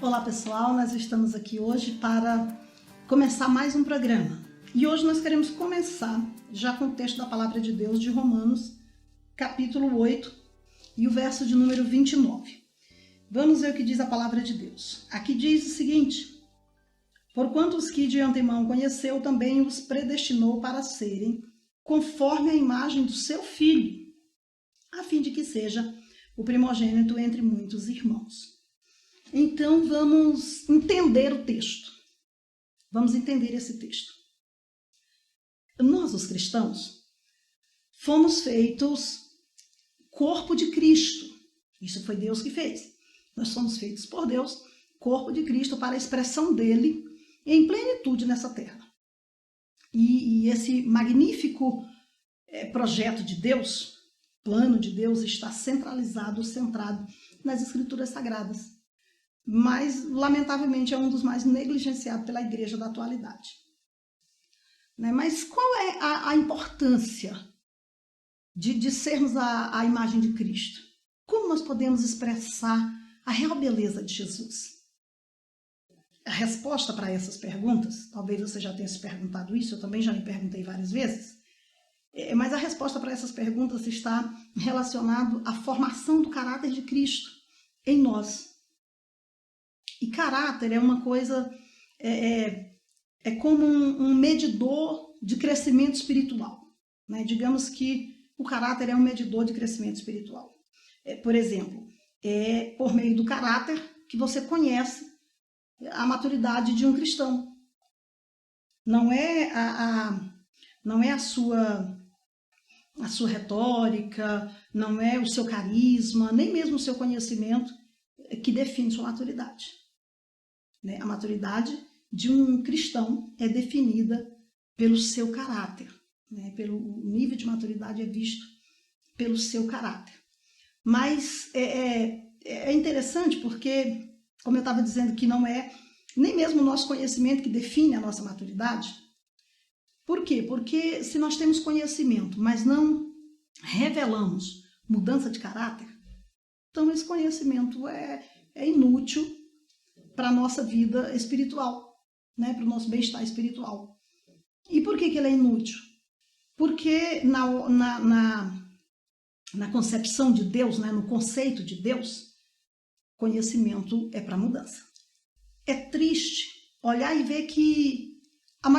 Olá pessoal, nós estamos aqui hoje para começar mais um programa. E hoje nós queremos começar já com o texto da Palavra de Deus de Romanos, capítulo 8 e o verso de número 29. Vamos ver o que diz a Palavra de Deus. Aqui diz o seguinte: porquanto os que de antemão conheceu, também os predestinou para serem conforme a imagem do seu Filho, a fim de que seja o primogênito entre muitos irmãos. Então vamos entender o texto. Vamos entender esse texto. Nós, os cristãos, fomos feitos corpo de Cristo. Isso foi Deus que fez. Nós somos feitos por Deus, corpo de Cristo, para a expressão dele em plenitude nessa terra. E esse magnífico projeto de Deus, plano de Deus, está centrado nas Escrituras Sagradas. Mas, lamentavelmente, é um dos mais negligenciados pela igreja da atualidade. Mas qual é a importância de sermos a imagem de Cristo? Como nós podemos expressar a real beleza de Jesus? A resposta para essas perguntas, talvez você já tenha se perguntado isso, eu também já me perguntei várias vezes, mas a resposta para essas perguntas está relacionada à formação do caráter de Cristo em nós. E caráter é uma coisa, é como um medidor de crescimento espiritual. Né? Digamos que o caráter é um medidor de crescimento espiritual. Por exemplo, é por meio do caráter que você conhece a maturidade de um cristão. Não é a sua retórica, não é o seu carisma, nem mesmo o seu conhecimento que define sua maturidade. A maturidade de um cristão é definida pelo seu caráter. Pelo nível de maturidade é visto pelo seu caráter. Mas é interessante porque, como eu estava dizendo, que não é nem mesmo o nosso conhecimento que define a nossa maturidade. Por quê? Porque se nós temos conhecimento, mas não revelamos mudança de caráter, então esse conhecimento é inútil para a nossa vida espiritual, para o nosso bem-estar espiritual. E por que ele é inútil? Porque na concepção de Deus, no conceito de Deus, conhecimento é para mudança. É triste olhar e ver que a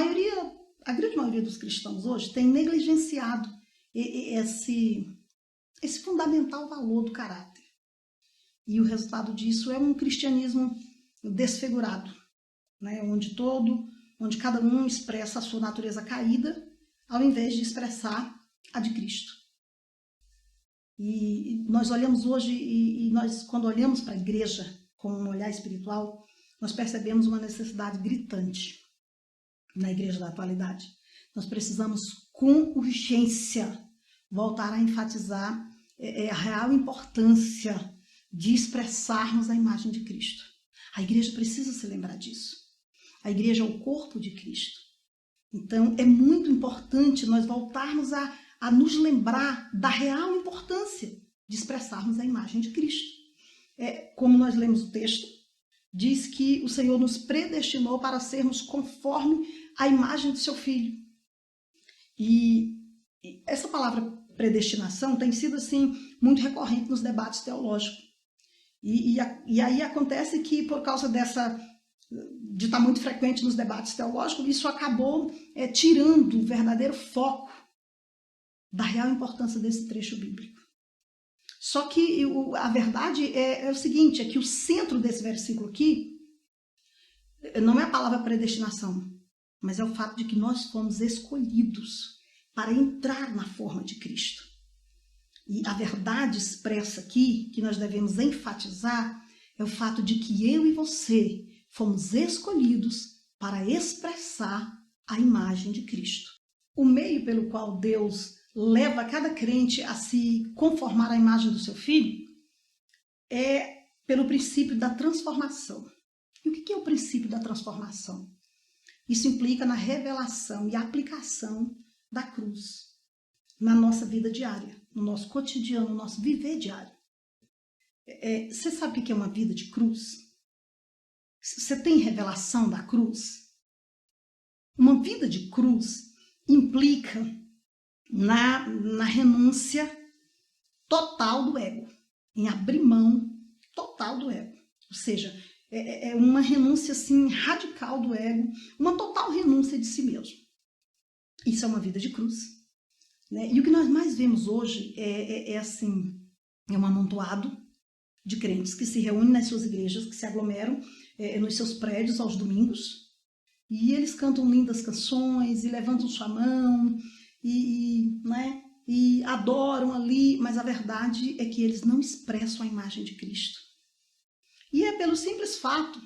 grande maioria dos cristãos hoje tem negligenciado esse fundamental valor do caráter. E o resultado disso é um cristianismo desfigurado, onde cada um expressa a sua natureza caída, ao invés de expressar a de Cristo. E nós olhamos hoje, nós, quando olhamos para a igreja com um olhar espiritual, nós percebemos uma necessidade gritante na igreja da atualidade. Nós precisamos, com urgência, voltar a enfatizar a real importância de expressarmos a imagem de Cristo. A igreja precisa se lembrar disso. A igreja é o corpo de Cristo. Então, é muito importante nós voltarmos a nos lembrar da real importância de expressarmos a imagem de Cristo. Como nós lemos o texto, diz que o Senhor nos predestinou para sermos conforme a imagem do seu Filho. E essa palavra predestinação tem sido assim muito recorrente nos debates teológicos. E aí acontece que, por causa de estar muito frequente nos debates teológicos, isso acabou tirando o verdadeiro foco da real importância desse trecho bíblico. Só que a verdade é o seguinte, é que o centro desse versículo aqui não é a palavra predestinação, mas é o fato de que nós fomos escolhidos para entrar na forma de Cristo. E a verdade expressa aqui, que nós devemos enfatizar, é o fato de que eu e você fomos escolhidos para expressar a imagem de Cristo. O meio pelo qual Deus leva cada crente a se conformar à imagem do seu Filho é pelo princípio da transformação. E o que é o princípio da transformação? Isso implica na revelação e aplicação da cruz na nossa vida diária, no nosso cotidiano, no nosso viver diário. Você sabe o que é uma vida de cruz? Você tem revelação da cruz? Uma vida de cruz implica na renúncia total do ego, em abrir mão total do ego. Ou seja, é uma renúncia assim, radical do ego, uma total renúncia de si mesmo. Isso é uma vida de cruz. Né? E o que nós mais vemos hoje assim, é um amontoado de crentes que se reúnem nas suas igrejas, que se aglomeram nos seus prédios aos domingos, e eles cantam lindas canções, e levantam sua mão, né, e adoram ali, mas a verdade é que eles não expressam a imagem de Cristo. E é pelo simples fato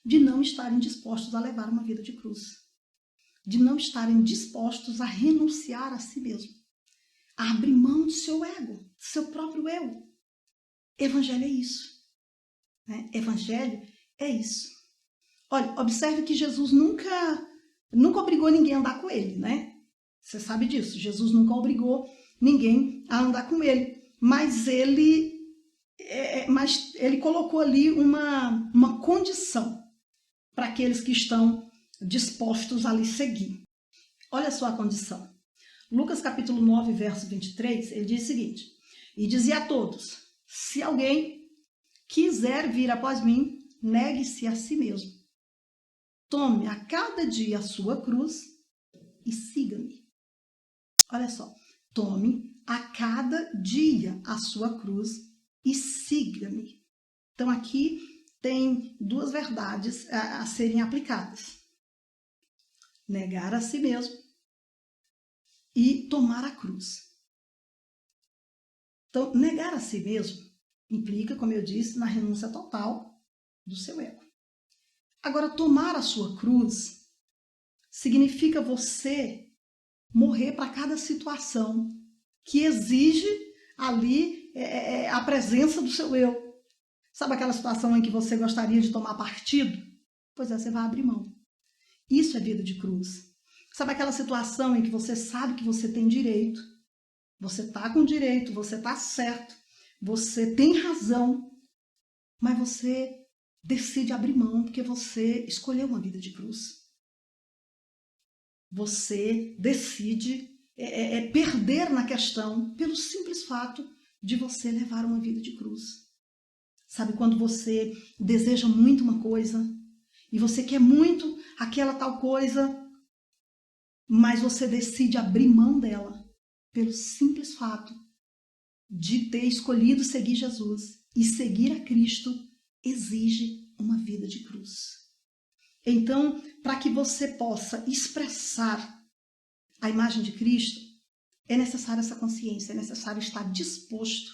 de não estarem dispostos a levar uma vida de cruz, de não estarem dispostos a renunciar a si mesmo, a abrir mão do seu ego, do seu próprio eu. Evangelho é isso. Né? Evangelho é isso. Olha, observe que Jesus nunca obrigou ninguém a andar com ele, né? Você sabe disso. Jesus nunca obrigou ninguém a andar com ele. Mas ele colocou ali uma condição para aqueles que estão dispostos a lhe seguir. Olha só a condição. Lucas capítulo 9, verso 23, ele diz o seguinte: e dizia a todos: se alguém quiser vir após mim, negue-se a si mesmo. Tome a cada dia a sua cruz e siga-me. Olha só. Tome a cada dia a sua cruz e siga-me. Então aqui tem duas verdades a serem aplicadas. Negar a si mesmo e tomar a cruz. Então, negar a si mesmo implica, como eu disse, na renúncia total do seu ego. Agora, tomar a sua cruz significa você morrer para cada situação que exige ali a presença do seu eu. Sabe aquela situação em que você gostaria de tomar partido? Pois é, você vai abrir mão. Isso é vida de cruz. Sabe aquela situação em que você sabe que você tem direito, você está com direito, você está certo, você tem razão, mas você decide abrir mão porque você escolheu uma vida de cruz. Você decide perder na questão pelo simples fato de você levar uma vida de cruz. Sabe quando você deseja muito uma coisa e você quer muito aquela tal coisa, mas você decide abrir mão dela pelo simples fato de ter escolhido seguir Jesus. E seguir a Cristo exige uma vida de cruz. Então, para que você possa expressar a imagem de Cristo, é necessária essa consciência, é necessário estar disposto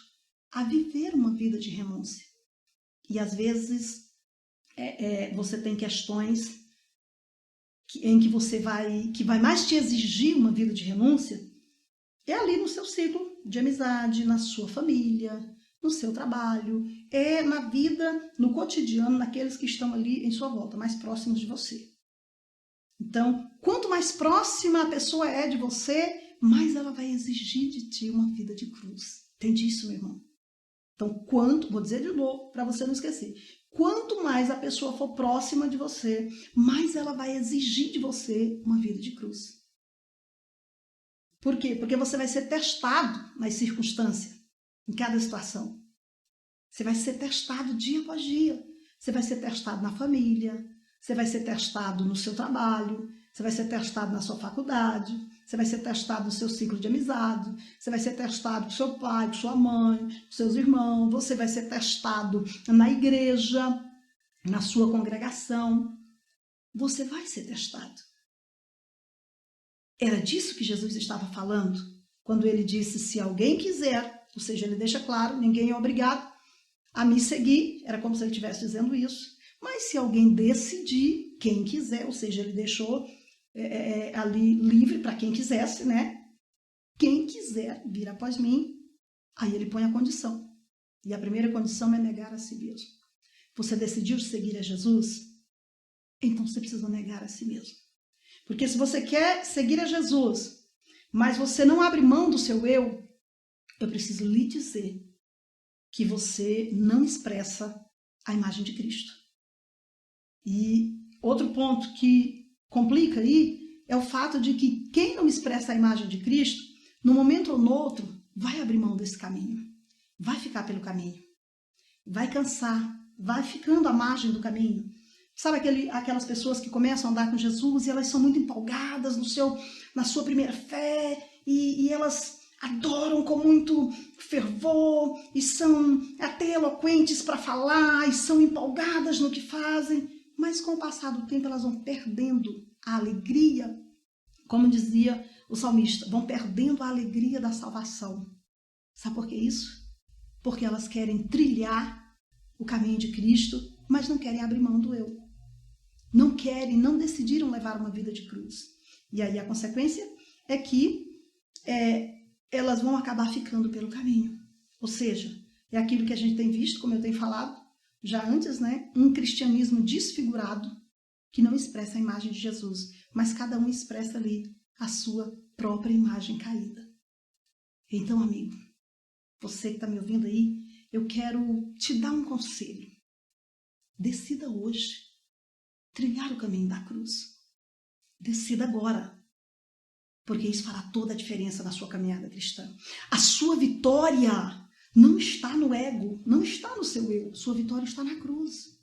a viver uma vida de renúncia. E às vezes você tem questões em que vai mais te exigir uma vida de renúncia, é ali no seu ciclo de amizade, na sua família, no seu trabalho, é na vida, no cotidiano, naqueles que estão ali em sua volta, mais próximos de você. Então, quanto mais próxima a pessoa é de você, mais ela vai exigir de ti uma vida de cruz. Entende isso, meu irmão? Então, vou dizer de novo, para você não esquecer, quanto mais a pessoa for próxima de você, mais ela vai exigir de você uma vida de cruz. Por quê? Porque você vai ser testado nas circunstâncias, em cada situação. Você vai ser testado dia após dia. Você vai ser testado na família, você vai ser testado no seu trabalho, você vai ser testado na sua faculdade, você vai ser testado no seu ciclo de amizade, você vai ser testado com seu pai, com sua mãe, com seus irmãos, você vai ser testado na igreja, na sua congregação. Você vai ser testado. Era disso que Jesus estava falando quando ele disse: se alguém quiser, ou seja, ele deixa claro, ninguém é obrigado a me seguir, era como se ele estivesse dizendo isso, mas se alguém decidir, quem quiser, ou seja, ele deixou ali livre para quem quisesse, né? Quem quiser vir após mim, aí ele põe a condição. E a primeira condição é negar a si mesmo. Você decidiu seguir a Jesus? Então você precisa negar a si mesmo. Porque se você quer seguir a Jesus, mas você não abre mão do seu eu preciso lhe dizer que você não expressa a imagem de Cristo. E outro ponto que complica aí é o fato de que quem não expressa a imagem de Cristo, no momento ou no outro, vai abrir mão desse caminho, vai ficar pelo caminho, vai cansar, vai ficando à margem do caminho. Sabe aquelas pessoas que começam a andar com Jesus e elas são muito empolgadas na sua primeira fé e elas adoram com muito fervor e são até eloquentes para falar e são empolgadas no que fazem, mas com o passar do tempo elas vão perdendo a alegria, como dizia o salmista, vão perdendo a alegria da salvação. Sabe por que isso? Porque elas querem trilhar o caminho de Cristo, mas não querem abrir mão do eu. Não decidiram levar uma vida de cruz. E aí a consequência é que elas vão acabar ficando pelo caminho. Ou seja, é aquilo que a gente tem visto, como eu tenho falado já antes, né? Um cristianismo desfigurado que não expressa a imagem de Jesus, mas cada um expressa ali a sua própria imagem caída. Então, amigo, você que está me ouvindo aí, eu quero te dar um conselho. Decida hoje trilhar o caminho da cruz. Decida agora, porque isso fará toda a diferença na sua caminhada cristã. A sua vitória não está no ego, não está no seu eu. Sua vitória está na cruz.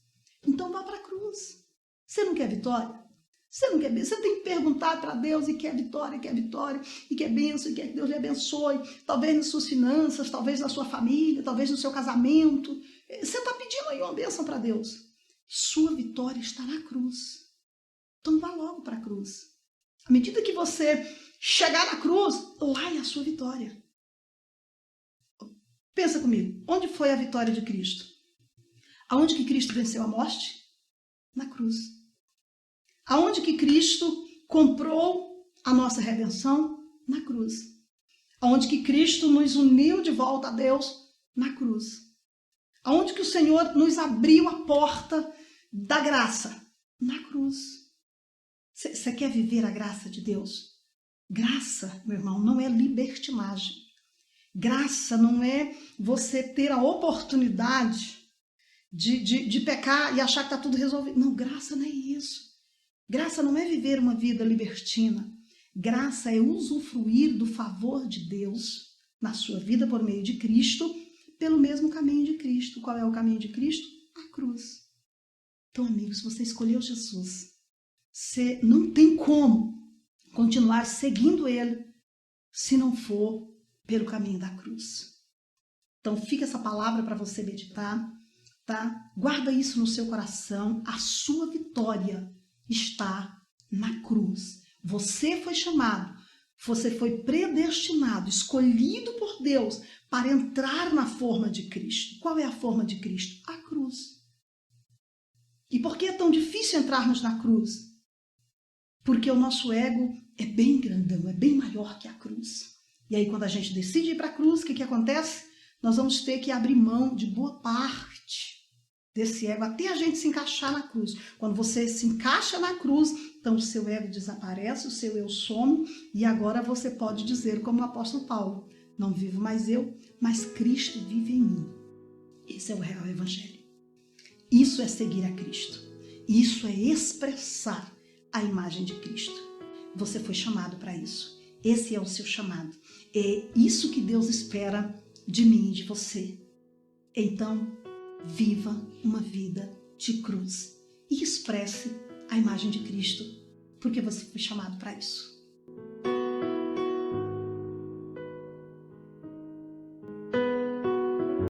Então vá para a cruz. Você não quer vitória? Você tem que perguntar para Deus e quer vitória, e quer bênção, e quer que Deus lhe abençoe. Talvez nas suas finanças, talvez na sua família, talvez no seu casamento. Você está pedindo aí uma bênção para Deus. Sua vitória está na cruz. Então vá logo para a cruz. À medida que você chegar na cruz, lá é a sua vitória. Pensa comigo, onde foi a vitória de Cristo? Aonde que Cristo venceu a morte? Na cruz. Aonde que Cristo comprou a nossa redenção? Na cruz. Aonde que Cristo nos uniu de volta a Deus? Na cruz. Aonde que o Senhor nos abriu a porta da graça? Na cruz. Você quer viver a graça de Deus? Graça, meu irmão, não é libertinagem. Graça não é você ter a oportunidade de pecar e achar que está tudo resolvido. Não, graça não é isso. Graça não é viver uma vida libertina. Graça é usufruir do favor de Deus na sua vida por meio de Cristo, pelo mesmo caminho de Cristo. Qual é o caminho de Cristo? A cruz. Então, amigos, se você escolheu Jesus, você não tem como continuar seguindo Ele se não for pelo caminho da cruz. Então, fica essa palavra para você meditar, tá? Guarda isso no seu coração. A sua vitória está na cruz. Você foi chamado, você foi predestinado, escolhido por Deus para entrar na forma de Cristo. Qual é a forma de Cristo? A cruz. E por que é tão difícil entrarmos na cruz? Porque o nosso ego é bem grandão, é bem maior que a cruz. E aí quando a gente decide ir para a cruz, o que acontece? Nós vamos ter que abrir mão de boa parte desse ego, até a gente se encaixar na cruz. Quando você se encaixa na cruz, então o seu ego desaparece, o seu eu some, e agora você pode dizer, como o apóstolo Paulo, não vivo mais eu, mas Cristo vive em mim. Esse é o real evangelho. Isso é seguir a Cristo. Isso é expressar a imagem de Cristo. Você foi chamado para isso. Esse é o seu chamado. É isso que Deus espera de mim e de você. Então, viva uma vida de cruz e expresse a imagem de Cristo, porque você foi chamado para isso.